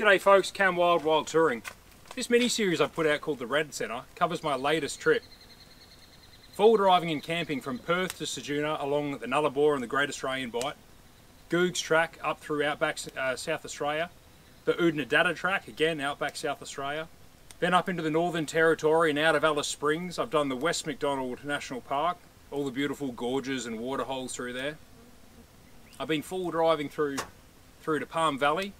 G'day folks, Cam Wild Touring. This mini-series I've put out called The Red Centre covers my latest trip. Full driving and camping from Perth to Ceduna along the Nullarbor and the Great Australian Bight, Googs Track up through outback South Australia, the Oodnadatta Track, again outback South Australia, then up into the Northern Territory and out of Alice Springs. I've done the West Macdonnell National Park, all the beautiful gorges and waterholes through there. I've been full driving through to Palm Valley.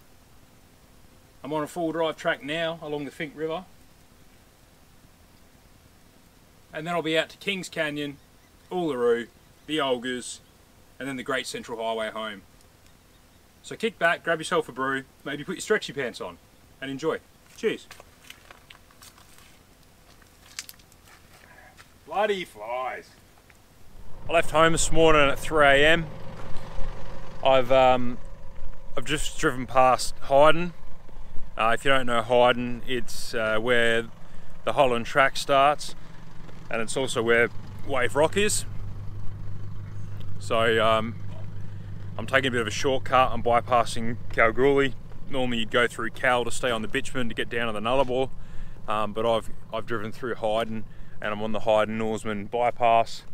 I'm on a full drive track now along the Fink River. And then I'll be out to Kings Canyon, Uluru, the Olgas, and then the Great Central Highway home. So kick back, grab yourself a brew, maybe put your stretchy pants on, and enjoy. Cheers. Bloody flies. I left home this morning at 3 AM. I've just driven past Hyden. If you don't know Hyden, it's where the Holland Track starts, and it's also where Wave Rock is. So I'm taking a bit of a shortcut. I'm bypassing Kalgoorlie. Normally you'd go through Cal to stay on the bitumen to get down to the Nullarbor, but I've driven through Hyden, and I'm on the Hyden Norseman bypass,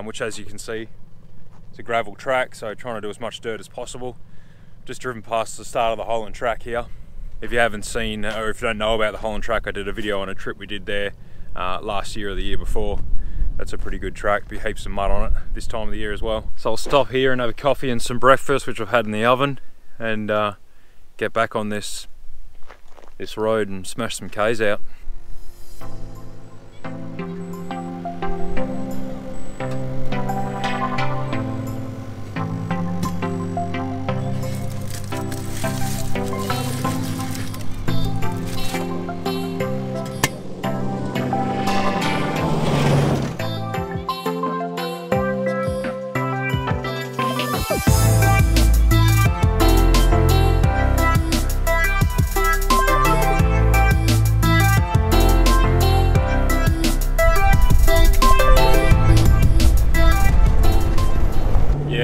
which, as you can see, it's a gravel track, so trying to do as much dirt as possible. Just driven past the start of the Holland Track here. If you haven't seen, or if you don't know about the Holland Track, I did a video on a trip we did there last year or the year before. That's a pretty good track, be heaps of mud on it this time of the year as well. So I'll stop here and have a coffee and some breakfast, which I've had in the oven, and get back on this road and smash some Ks out.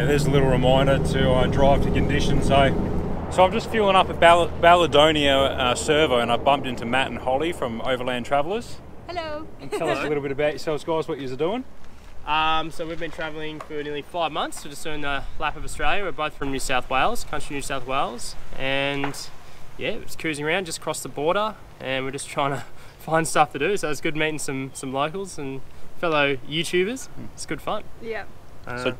There's a little reminder to drive to condition zone. So I'm just fueling up at Balladonia Servo, and I bumped into Matt and Holly from Overland Travellers. Hello. And tell us a little bit about yourselves, guys, what you're doing. So we've been travelling for nearly 5 months, so just doing the lap of Australia. We're both from New South Wales, country New South Wales, and yeah, we're just cruising around, just crossed the border, and we're just trying to find stuff to do. So it's good meeting some locals and fellow YouTubers. It's good fun. Yeah. So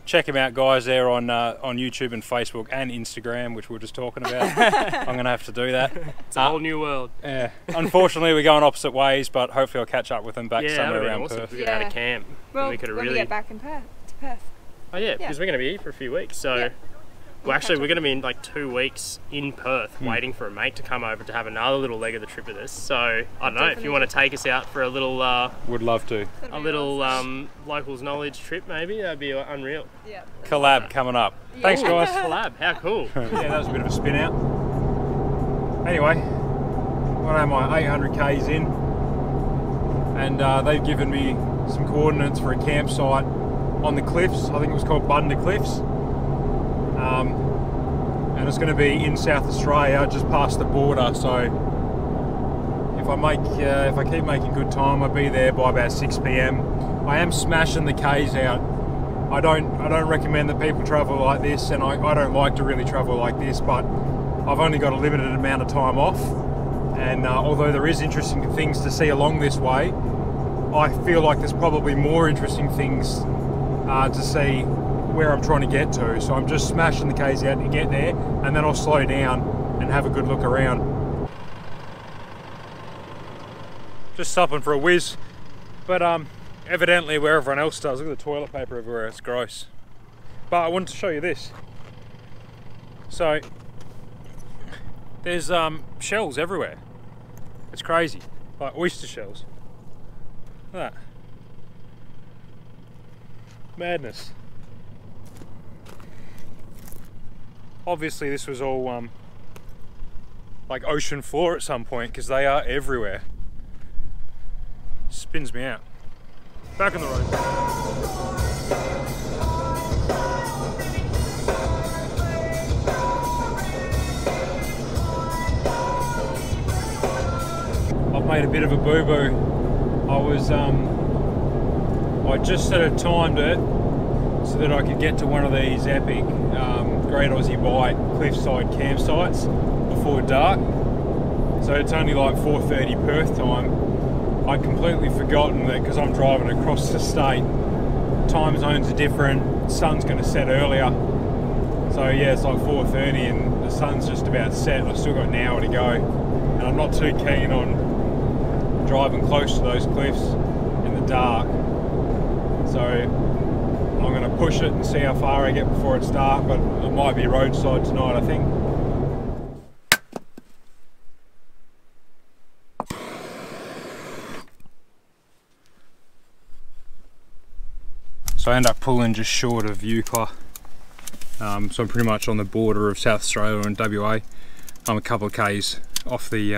check them out, guys, there on YouTube and Facebook and Instagram, which we were just talking about. I'm going to have to do that. It's a whole new world. Yeah. Unfortunately, we're going opposite ways, but hopefully I'll catch up with them back somewhere around awesome. Perth. We could have had a camp. Well, we could have when really we get back in to Perth. Oh yeah, because we're going to be here for a few weeks. So, well, actually, we're going to be in like 2 weeks in Perth, waiting for a mate to come over to have another little leg of the trip with us. So, I don't know if you want to take us out for a little. Would love to. A little locals knowledge trip, maybe. That'd be unreal. Yeah. Collab coming up. Yeah. Thanks, guys. Collab. How cool. Yeah, that was a bit of a spin out. Anyway, I know my 800 Ks in, and they've given me some coordinates for a campsite on the cliffs. I think it was called Bunda Cliffs. And it's going to be in South Australia, just past the border. So if I keep making good time, I'll be there by about 6 PM. I am smashing the Ks out. I don't recommend that people travel like this, and I don't like to really travel like this, but I've only got a limited amount of time off, and although there is interesting things to see along this way, I feel like there's probably more interesting things to see where I'm trying to get to. So I'm just smashing the Ks out to get there, and then I'll slow down and have a good look around. Just stopping for a whiz, but evidently where everyone else does. Look at the toilet paper everywhere, it's gross. But I wanted to show you this. So there's shells everywhere. It's crazy, like oyster shells. Look at that. Madness. Obviously this was all like ocean floor at some point, because they are everywhere. Spins me out. Back on the road. made a bit of a boo-boo. I just sort of timed it so that I could get to one of these epic Great Aussie Bight cliffside campsites before dark. So it's only like 4:30 Perth time. I'd completely forgotten that because I'm driving across the state, time zones are different, sun's going to set earlier. So yeah, it's like 4:30 and the sun's just about set. I've still got an hour to go, and I'm not too keen on driving close to those cliffs in the dark. So I'm going to push it and see how far I get before it's dark, but it might be roadside tonight, I think. So I end up pulling just short of Eucla. So I'm pretty much on the border of South Australia and WA. I'm a couple of k's off the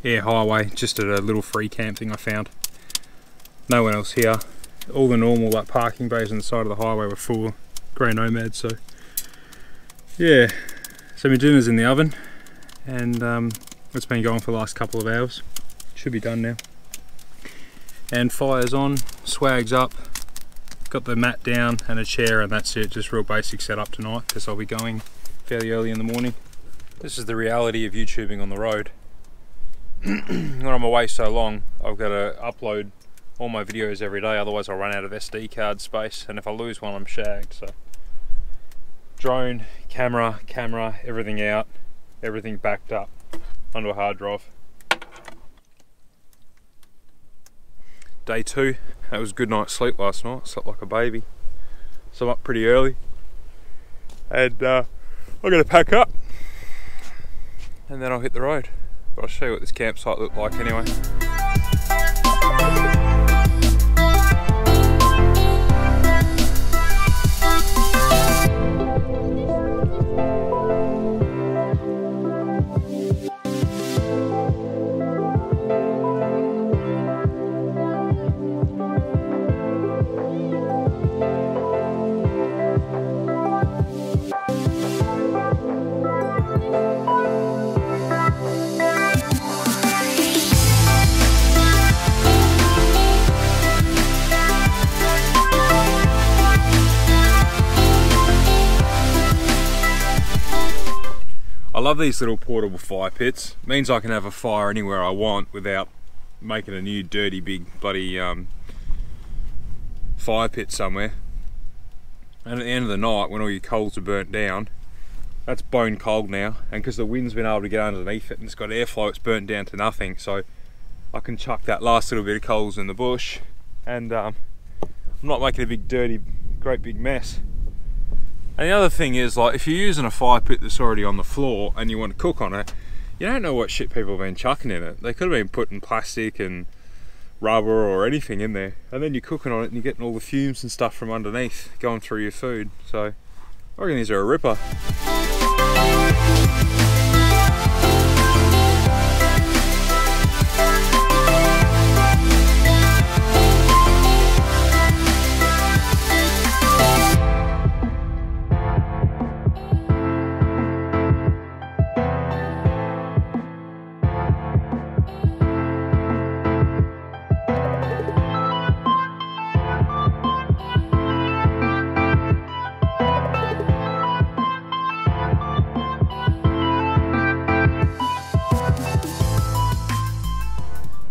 air highway, just at a little free camp thing I found. No one else here. All the normal like parking bays on the side of the highway were full. Grey nomads, so yeah. So my dinner's in the oven, and it's been going for the last couple of hours. Should be done now. And fire's on, swag's up. Got the mat down and a chair, and that's it. Just real basic setup tonight because I'll be going fairly early in the morning. This is the reality of YouTubing on the road. When I'm away so long, I've got to upload all my videos every day, otherwise I'll run out of SD card space, and if I lose one I'm shagged. So drone, camera, everything out, everything backed up onto a hard drive. Day 2, that was a good night's sleep last night. Slept like a baby. So I'm up pretty early, and I'm going to pack up and then I'll hit the road. But I'll show you what this campsite looked like anyway. I love these little portable fire pits. It means I can have a fire anywhere I want without making a new dirty big bloody fire pit somewhere. And at the end of the night, when all your coals are burnt down, that's bone cold now, and because the wind's been able to get underneath it and it's got airflow, it's burnt down to nothing. So I can chuck that last little bit of coals in the bush, and I'm not making a big dirty, great big mess. And the other thing is, like, if you're using a fire pit that's already on the floor and you want to cook on it, you don't know what shit people have been chucking in it. They could have been putting plastic and rubber or anything in there, and then you're cooking on it and you're getting all the fumes and stuff from underneath going through your food. So I reckon these are a ripper.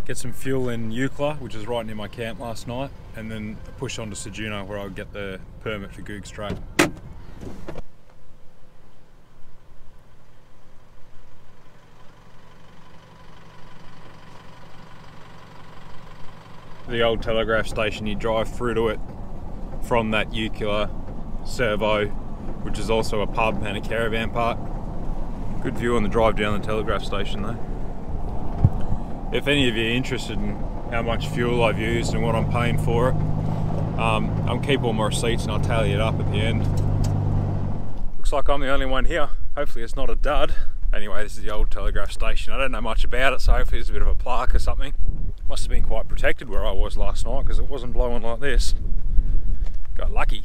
Get some fuel in Eucla, which is right near my camp last night, and then push on to Ceduna where I'll get the permit for Googs Track. The old telegraph station, you drive through to it from that Eucla servo, which is also a pub and a caravan park. Good view on the drive down the telegraph station though. If any of you are interested in how much fuel I've used and what I'm paying for it, I'll keep all my receipts and I'll tally it up at the end. Looks like I'm the only one here. Hopefully it's not a dud. Anyway, this is the old telegraph station. I don't know much about it, so hopefully it's a bit of a plaque or something. Must have been quite protected where I was last night because it wasn't blowing like this. Got lucky.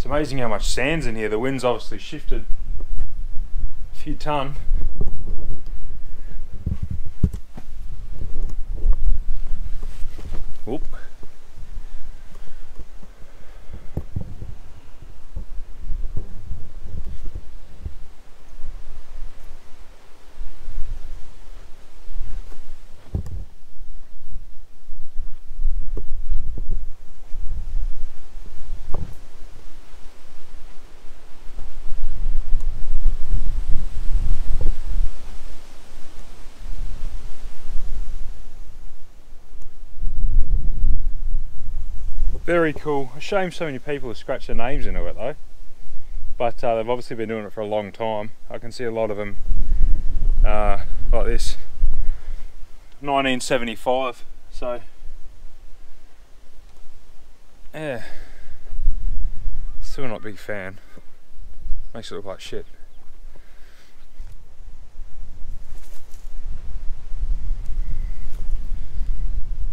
It's amazing how much sand's in here. The wind's obviously shifted a few ton. Whoop. Very cool. A shame so many people have scratched their names into it though. But they've obviously been doing it for a long time. I can see a lot of them like this. 1975. So, yeah. Still not a big fan. Makes it look like shit.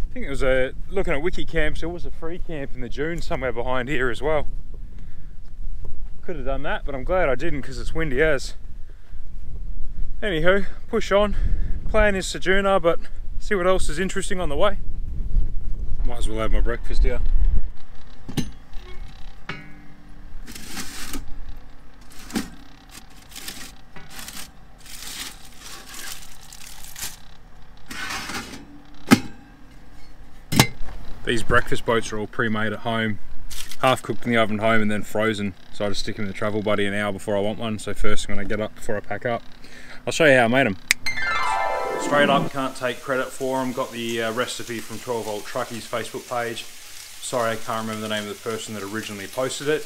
I think it was looking at wiki camps, there was a free camp in the dune somewhere behind here as well. Could have done that, but I'm glad I didn't because it's windy as. Anywho, push on. Plan is Sojourner, but see what else is interesting on the way. Might as well have my breakfast here. These breakfast boats are all pre-made at home, half cooked in the oven home and then frozen. So I just stick them in the travel buddy an hour before I want one. So first when I get up, before I pack up, I'll show you how I made them. Straight up, can't take credit for them. Got the recipe from 12 Volt Truckies Facebook page. Sorry, I can't remember the name of the person that originally posted it,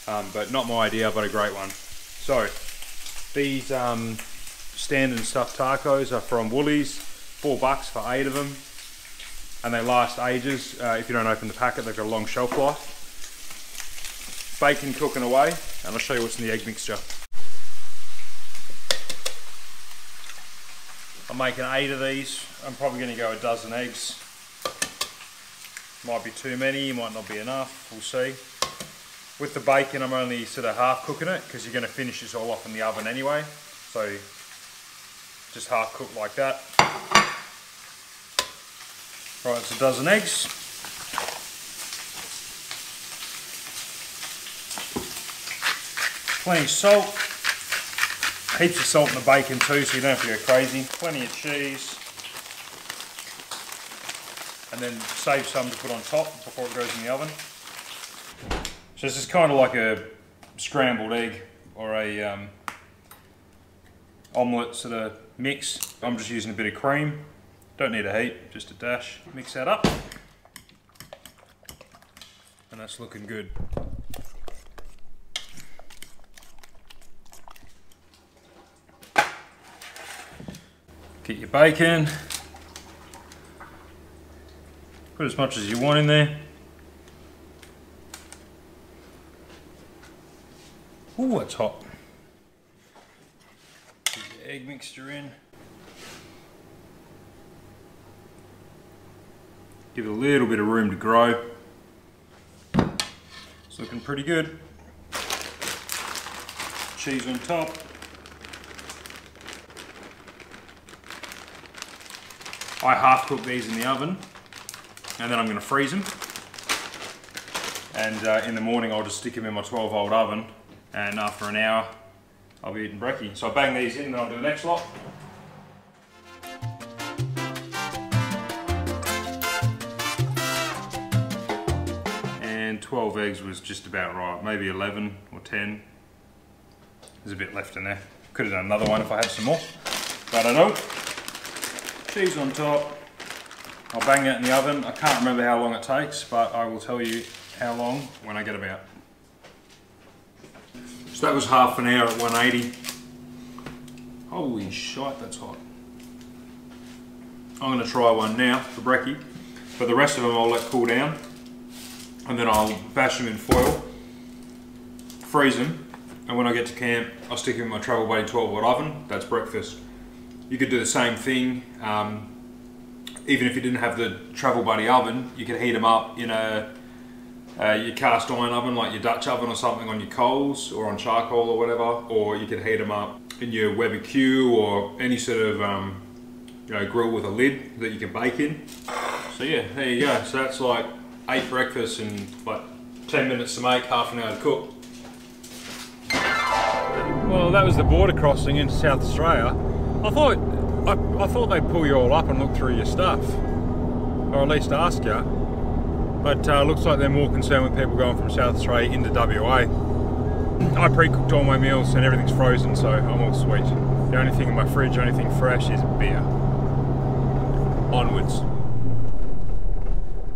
but not my idea, but a great one. So these stand and stuffed tacos are from Woolies, $4 for 8 of them. And they last ages. If you don't open the packet, they've got a long shelf life. Bacon cooking away, and I'll show you what's in the egg mixture. I'm making 8 of these. I'm probably going to go a dozen eggs. Might be too many, might not be enough, we'll see. With the bacon, I'm only sort of half cooking it because you're going to finish this all off in the oven anyway. So just half cooked like that. Right, it's a dozen eggs. Plenty of salt. Heaps of salt in the bacon too, so you don't have to go crazy. Plenty of cheese. And then save some to put on top before it goes in the oven. So this is kind of like a scrambled egg or a omelette sort of mix. I'm just using a bit of cream. Don't need a heap, just a dash. Mix that up. And that's looking good. Get your bacon. Put as much as you want in there. Ooh, that's hot. Put your egg mixture in. Give it a little bit of room to grow. It's looking pretty good. Cheese on top. I half cook these in the oven and then I'm going to freeze them. And in the morning I'll just stick them in my 12 volt oven, and after an hour I'll be eating brekkie. So I bang these in, then I'll do the next lot. And 12 eggs was just about right, maybe 11 or 10. There's a bit left in there. Could have done another one if I had some more, but I don't. Cheese on top. I'll bang that in the oven. I can't remember how long it takes, but I will tell you how long when I get them out. So that was half an hour at 180. Holy shite, that's hot. I'm going to try one now for brekkie, but the rest of them I'll let cool down, and then I'll bash them in foil, freeze them, and when I get to camp I'll stick them in my travel buddy 12 volt oven. That's breakfast. You could do the same thing, even if you didn't have the travel buddy oven, you could heat them up in a your cast iron oven, like your Dutch oven or something, on your coals or on charcoal or whatever, or you could heat them up in your Weber Q or any sort of you know, grill with a lid that you can bake in. So yeah, there you go. So that's like 8 breakfasts in like 10 minutes to make, half an hour to cook. Well, that was the border crossing into South Australia. I thought they'd pull you all up and look through your stuff, or at least ask you. But looks like they're more concerned with people going from South Australia into WA. I pre-cooked all my meals and everything's frozen, so I'm all sweet. The only thing in my fridge, only thing fresh is beer. Onwards.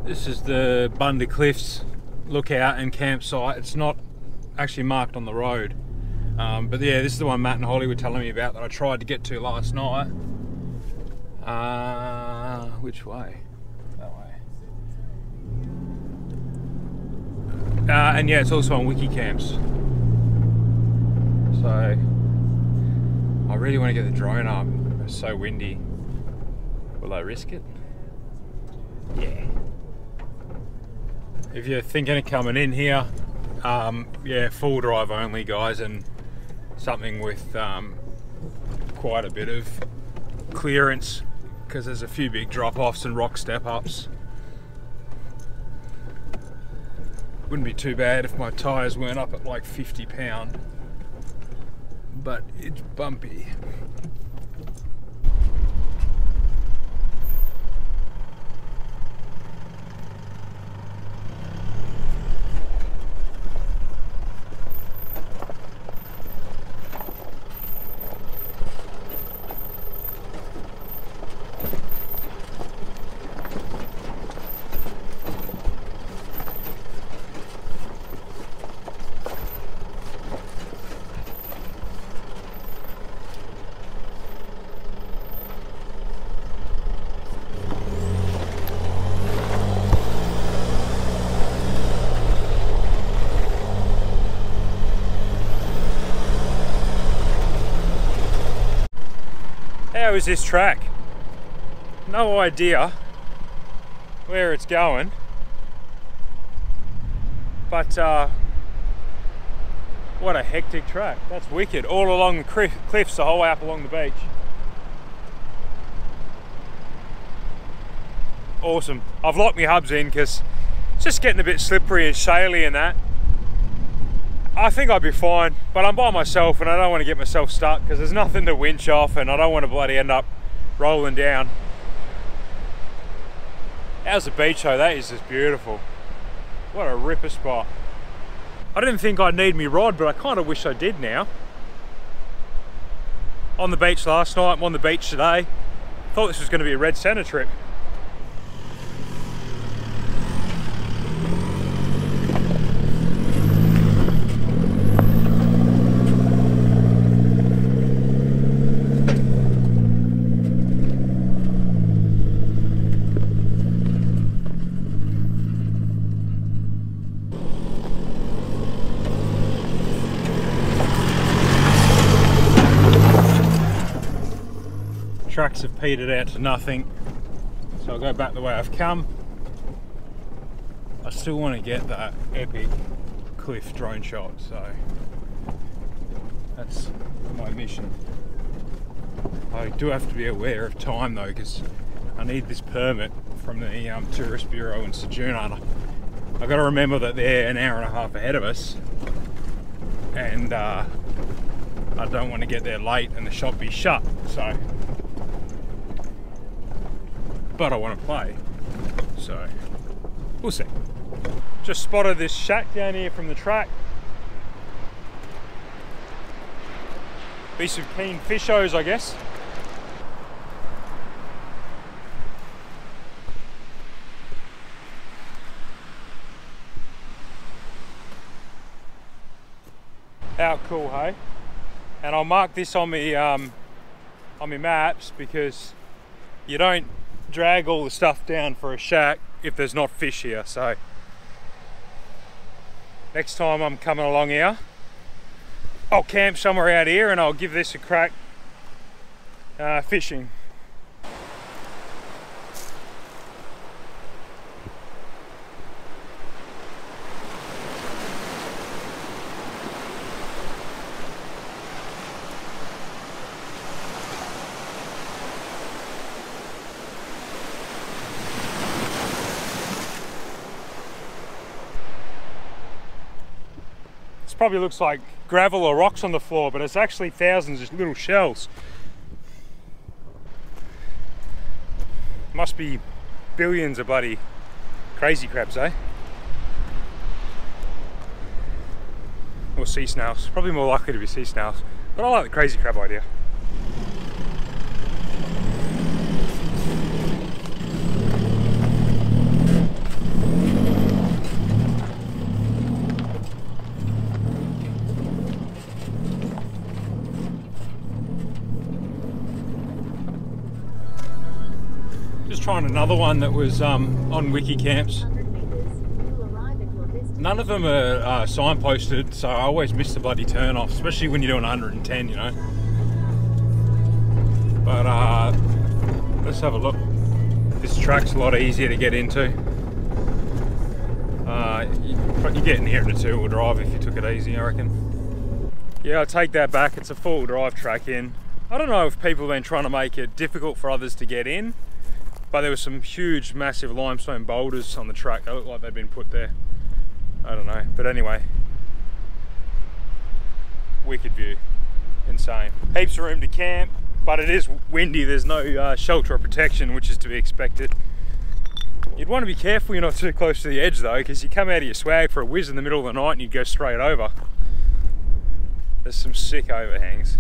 This is the Bundy Cliffs lookout and campsite. It's not actually marked on the road. But yeah, this is the one Matt and Holly were telling me about that I tried to get to last night. Which way? That way. And yeah, it's also on Wikicamps. So I really want to get the drone up. It's so windy. Will I risk it? Yeah. If you're thinking of coming in here, yeah, full drive only, guys, and something with quite a bit of clearance, because there's a few big drop-offs and rock step-ups. Wouldn't be too bad if my tyres weren't up at like 50 pound, but it's bumpy. How is this track? No idea where it's going, but what a hectic track. That's wicked. All along the cliffs, the whole way up along the beach. Awesome. I've locked my hubs in because it's just getting a bit slippery and shaly and that. I think I'd be fine, but I'm by myself and I don't want to get myself stuck because there's nothing to winch off and I don't want to bloody end up rolling down. How's the beach though? That is just beautiful. What a ripper spot. I didn't think I'd need me rod, but I kind of wish I did now. On the beach last night, I'm on the beach today. Thought this was going to be a red centre trip. Tracks have petered out to nothing, so I'll go back the way I've come. I still want to get that epic cliff drone shot, so that's my mission. I do have to be aware of time though, because I need this permit from the Tourist Bureau in Ceduna. I've got to remember that they're an hour and a half ahead of us, and I don't want to get there late and the shop be shut, so. But I want to play, so we'll see. Just spotted this shack down here from the track. Be some keen fishos, I guess. How cool, hey? And I'll mark this on my maps because you don't drag all the stuff down for a shack if there's not fish here. So next time I'm coming along here, I'll camp somewhere out here and I'll give this a crack fishing. probably looks like gravel or rocks on the floor, but it's actually thousands of little shells. Must be billions of bloody crazy crabs, eh? Or sea snails. Probably more likely to be sea snails. But I like the crazy crab idea. Just trying another one that was on wiki camps. None of them are signposted, so I always miss the bloody turn off, especially when you're doing 110, you know. But let's have a look. This track's a lot easier to get into. You get in here in a two-wheel drive if you took it easy, I reckon. Yeah, I take that back. It's a four-wheel drive track in. I don't know if people have been trying to make it difficult for others to get in, but there were some huge, massive limestone boulders on the track. They look like they'd been put there. I don't know, but anyway, wicked view, insane. Heaps of room to camp, but it is windy. There's no shelter or protection, which is to be expected. You'd want to be careful you're not too close to the edge though, because you come out of your swag for a whiz in the middle of the night and you'd go straight over. There's some sick overhangs.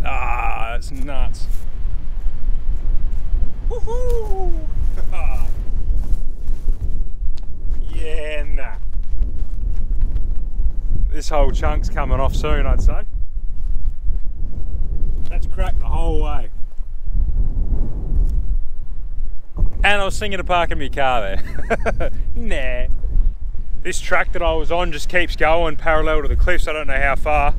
Ah, that's nuts. Woohoo! Yeah, nah. This whole chunk's coming off soon, I'd say. That's cracked the whole way. And I was thinking of parking my car there. Nah. This track that I was on just keeps going parallel to the cliffs. I don't know how far.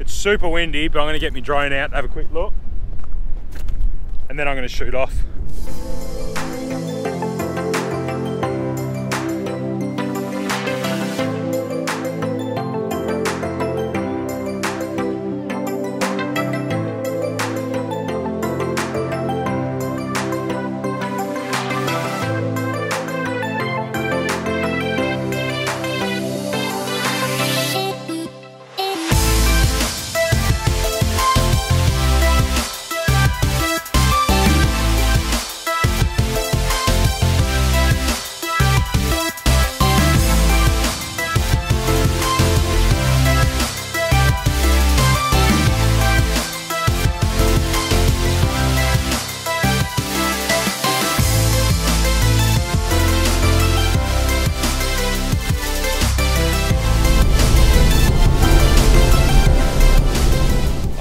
It's super windy, but I'm going to get my drone out and have a quick look. And then I'm going to shoot off.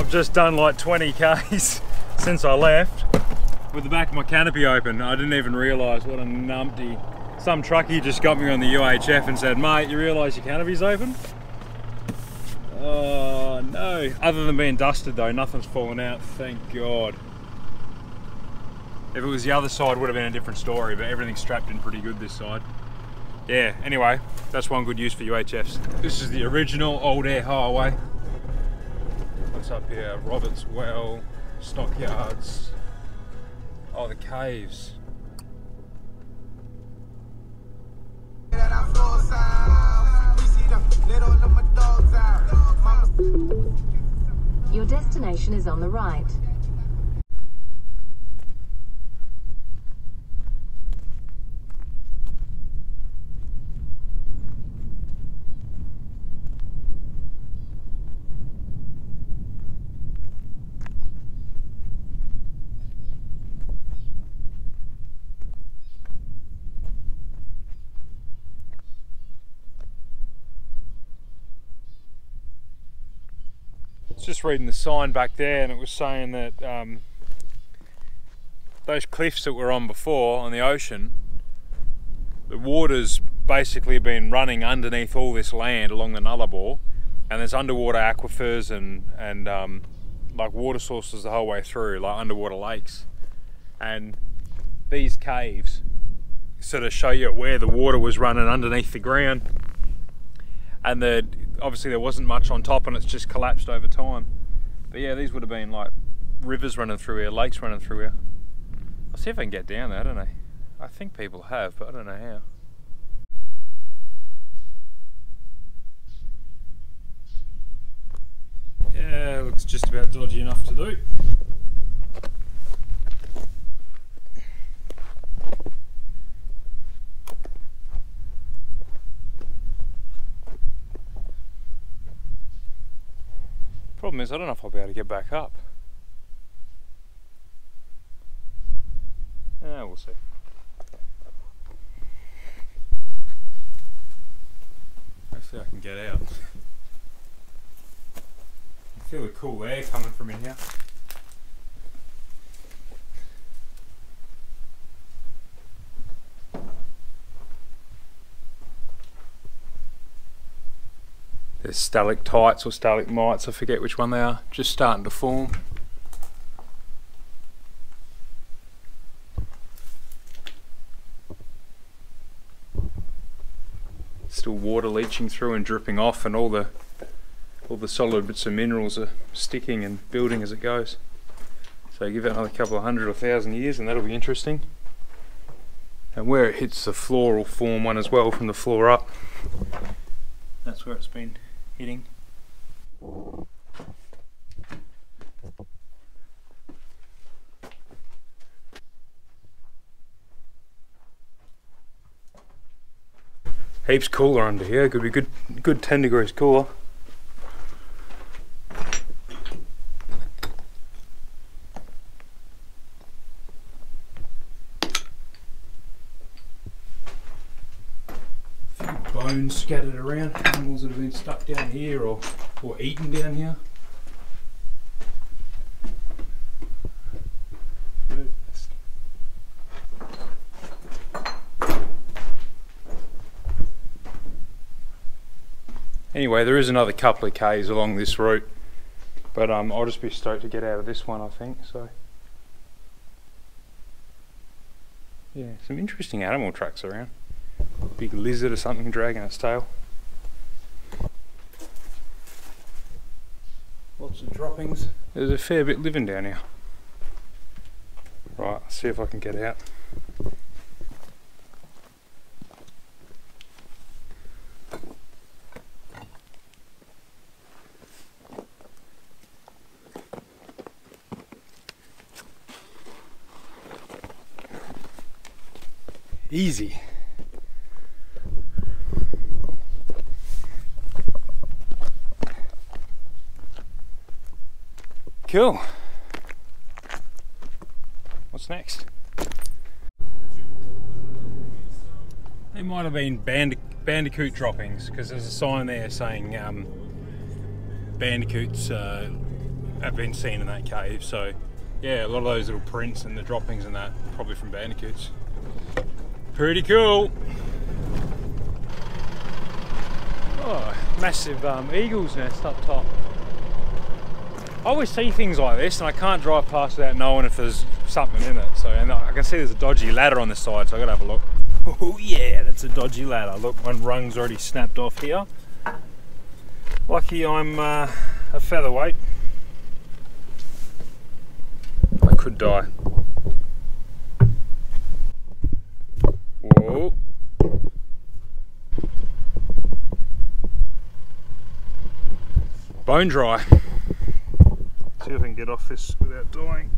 Just done like 20 k's since I left with the back of my canopy open. I didn't even realise what a numpty. Some truckie just got me on the UHF and said, mate, you realise your canopy's open? Oh no. Other than being dusted though, nothing's fallen out, thank God. If it was the other side, it would have been a different story, but everything's strapped in pretty good this side. Yeah, anyway, that's one good use for UHFs. This is the original old air highway. What's up here? Roberts Well, Stockyards. Oh, the caves. Your destination is on the right. Just reading the sign back there, and it was saying that those cliffs that we're on before on the ocean, the water's basically been running underneath all this land along the Nullarbor, and there's underwater aquifers and like water sources the whole way through, like underwater lakes. And these caves sort of show you where the water was running underneath the ground, and obviously there wasn't much on top and it's just collapsed over time. But yeah, these would have been like rivers running through here, lakes running through here. I'll see if I can get down there, I don't know. I think people have, but I don't know how. Yeah, looks just about dodgy enough to do. Problem is, I don't know if I'll be able to get back up. We'll see. Hopefully I can get out. I feel the cool air coming from in here. There's stalactites or stalagmites, I forget which one they are, just starting to form. Still water leaching through and dripping off, and all the solid bits of minerals are sticking and building as it goes. So give it another couple of 100 or 1,000 years and that'll be interesting. And where it hits the floor will form one as well from the floor up. That's where it's been hitting. Heaps cooler under here, could be good 10 degrees cooler. A few bones scattered around, animals that have been stuck down here or eaten down here. Anyway, there is another couple of Ks along this route, but I'll just be stoked to get out of this one, I think. So yeah, some interesting animal tracks around. Big lizard or something dragging its tail. Lots of droppings. There's a fair bit living down here. Right, let's see if I can get out. Easy. Cool. What's next? They might have been bandicoot droppings, because there's a sign there saying bandicoots have been seen in that cave. So yeah, a lot of those little prints and the droppings and that, probably from bandicoots. Pretty cool. Oh, massive eagle's nest up top. I always see things like this and I can't drive past without knowing if there's something in it. So, and I can see there's a dodgy ladder on this side, so I gotta have a look. Oh yeah, that's a dodgy ladder. Look, one rung's already snapped off here. Lucky I'm a featherweight. I could die. Whoa. Bone dry. See if I can get off this without dying.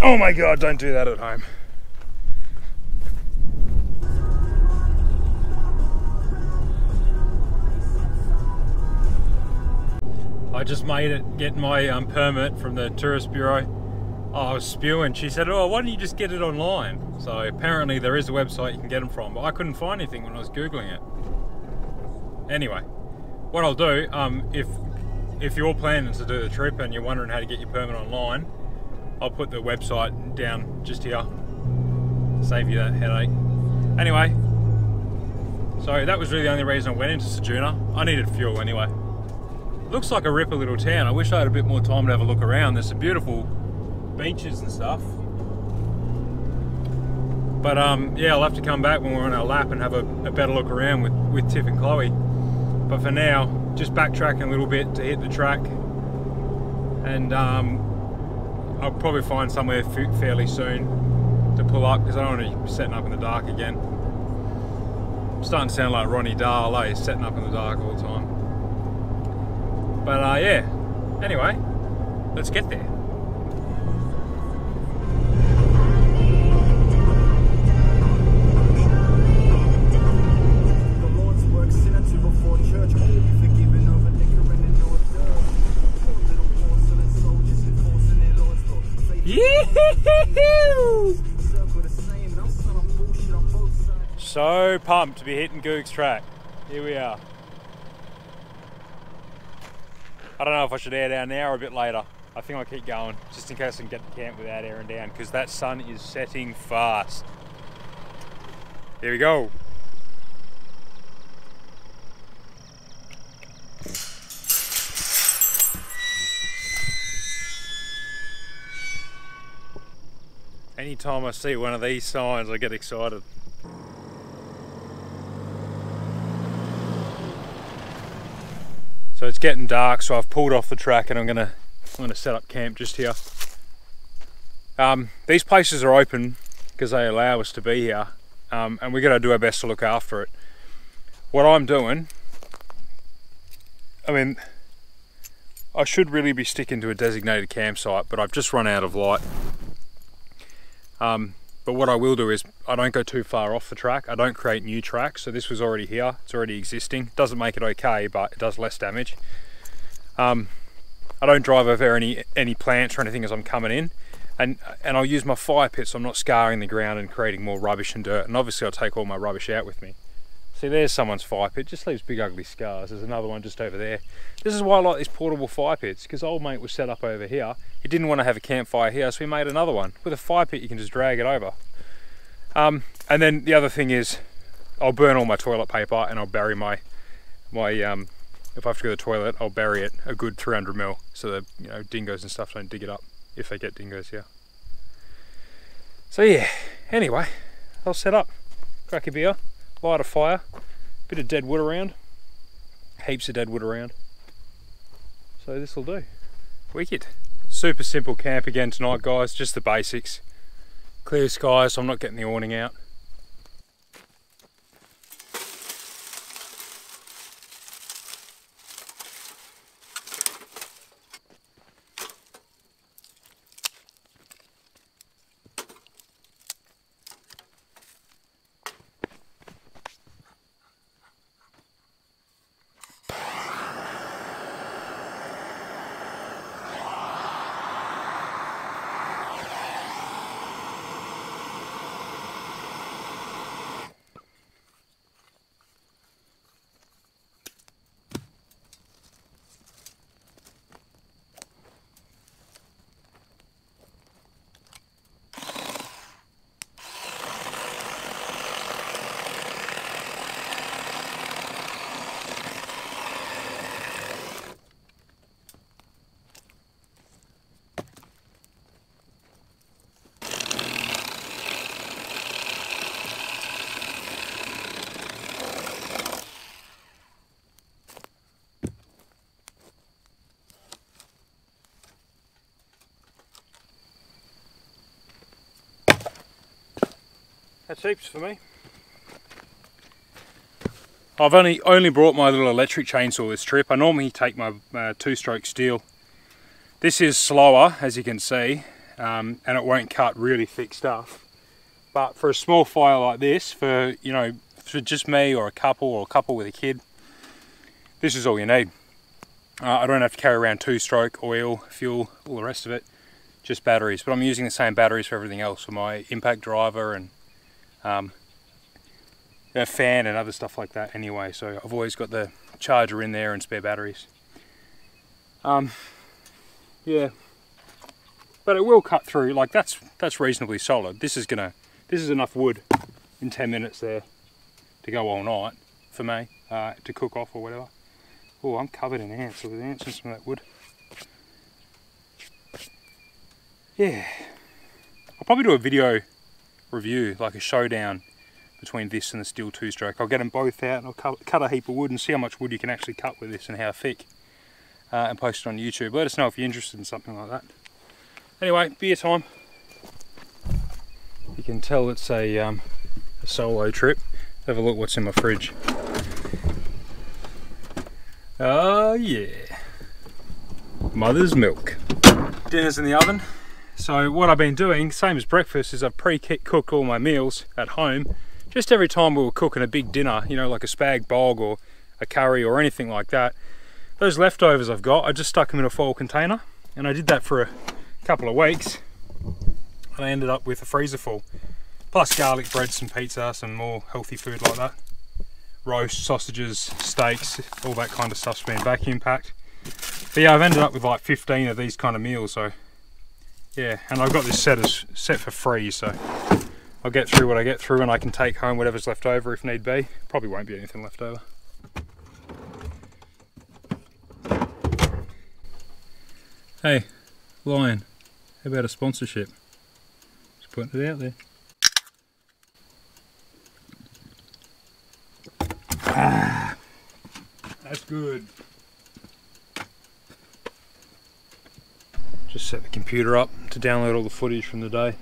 Oh my god, don't do that at home. I just made it, get my permit from the tourist bureau. Oh, I was spewing. She said, oh, why don't you just get it online? So apparently there is a website you can get them from, but I couldn't find anything when I was Googling it. Anyway, what I'll do, if you're planning to do the trip and you're wondering how to get your permit online, I'll put the website down just here. Save you that headache. Anyway, so that was really the only reason I went into Ceduna. I needed fuel anyway. Looks like a ripper little town. I wish I had a bit more time to have a look around. There's some beautiful beaches and stuff. But yeah, I'll have to come back when we're on our lap and have a better look around with Tiff and Chloe. But for now, just backtracking a little bit to hit the track. And I'll probably find somewhere fairly soon to pull up because I don't want to be setting up in the dark again. I'm starting to sound like Ronnie Dahl, eh? Setting up in the dark all the time. But yeah, anyway, let's get there. So pumped to be hitting Googs Track. Here we are. I don't know if I should air down now or a bit later. I think I'll keep going just in case I can get to camp without airing down, because that sun is setting fast. Here we go. Anytime I see one of these signs, I get excited. So it's getting dark, so I've pulled off the track and I'm gonna set up camp just here. These places are open because they allow us to be here, and we're gonna do our best to look after it. What I'm doing, I mean, I should really be sticking to a designated campsite, but I've just run out of light. But what I will do is I don't go too far off the track. I don't create new tracks. So this was already here. It's already existing. Doesn't make it okay, but it does less damage. I don't drive over any plants or anything as I'm coming in. And I'll use my fire pit so I'm not scarring the ground and creating more rubbish and dirt. And obviously I'll take all my rubbish out with me. See, there's someone's fire pit. Just leaves big ugly scars. There's another one just over there. This is why I like these portable fire pits, because old mate was set up over here. He didn't want to have a campfire here, so we made another one. With a fire pit, you can just drag it over. And then the other thing is, I'll burn all my toilet paper and I'll bury my if I have to go to the toilet, I'll bury it a good 300 mil, so that, you know, dingoes and stuff don't dig it up, if they get dingoes here. So yeah, anyway, I'll set up, crack a beer, light a fire, bit of dead wood around, heaps of dead wood around. So this will do. Wicked. Super simple camp again tonight, guys, just the basics. Clear skies, so I'm not getting the awning out. That's heaps for me. I've only brought my little electric chainsaw this trip. I normally take my two-stroke steel. This is slower, as you can see, and it won't cut really thick stuff. But for a small fire like this, for, you know, for just me or a couple with a kid, this is all you need. I don't have to carry around two-stroke, oil, fuel, all the rest of it, just batteries. But I'm using the same batteries for everything else, for my impact driver and a fan and other stuff like that anyway, so I've always got the charger in there and spare batteries. Yeah, but it will cut through. Like that's reasonably solid. This is enough wood in 10 minutes there to go all night for me, to cook off or whatever. Oh, I'm covered in ants, so there's ants in some of that wood. Yeah, I'll probably do a video review, like a showdown between this and the steel two-stroke. I'll get them both out and I'll cut a heap of wood and see how much wood you can actually cut with this and how thick, and post it on YouTube. Let us know if you're interested in something like that. Anyway, beer time. You can tell it's a solo trip. have a look what's in my fridge. Oh yeah, mother's milk. Dinner's in the oven. So what I've been doing, same as breakfast, is I've pre-cooked all my meals at home. Just every time we were cooking a big dinner, you know, like a spag bog or a curry or anything like that, those leftovers I've got, I just stuck them in a foil container, and I did that for a couple of weeks, and I ended up with a freezer full. Plus garlic bread, some pizza, some more healthy food like that. Roast, sausages, steaks, all that kind of stuff's been vacuum packed. But yeah, I've ended up with like 15 of these kind of meals, so yeah, and I've got this set for free, so I'll get through what I get through, and I can take home whatever's left over if need be. Probably won't be anything left over. Hey, Lion, how about a sponsorship? Just putting it out there. Ah, that's good. Just set the computer up to download all the footage from the day.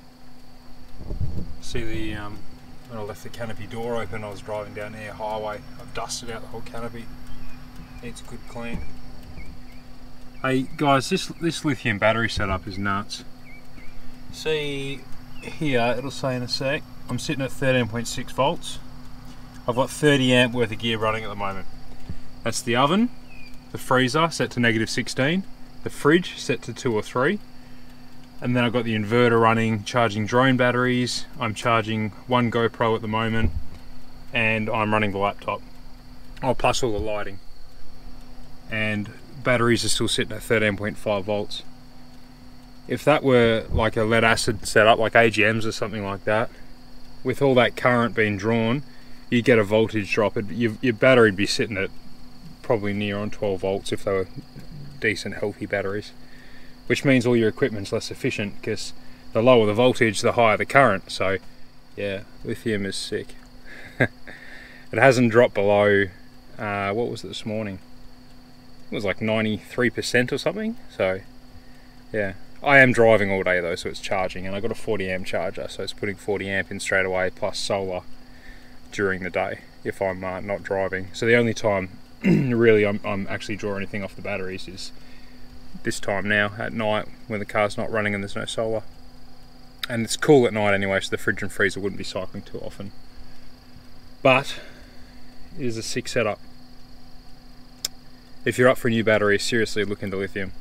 See the when I left the canopy door open, I was driving down Air Highway. I've dusted out the whole canopy. Needs a good clean. Hey guys, this lithium battery setup is nuts. See here, it'll say in a sec, I'm sitting at 13.6 volts. I've got 30 amp worth of gear running at the moment. That's the oven, the freezer set to -16, the fridge set to 2 or 3, and then I've got the inverter running, charging drone batteries. I'm charging one GoPro at the moment, and I'm running the laptop. Oh, plus all the lighting. And batteries are still sitting at 13.5 volts. If that were like a lead acid setup, like AGMs or something like that, with all that current being drawn, you get a voltage drop. Your battery would be sitting at probably near on 12 volts if they were decent healthy batteries, which means all your equipment's less efficient, because the lower the voltage, the higher the current. So yeah, lithium is sick. It hasn't dropped below, what was it this morning? It was like 93% or something. So yeah, I am driving all day though, so it's charging, and I got a 40 amp charger, so it's putting 40 amp in straight away, plus solar during the day if I'm not driving. So the only time really I'm actually drawing anything off the batteries is this time now at night when the car's not running and there's no solar. And it's cool at night anyway, so the fridge and freezer wouldn't be cycling too often. But it is a sick setup. If you're up for a new battery, seriously look into lithium.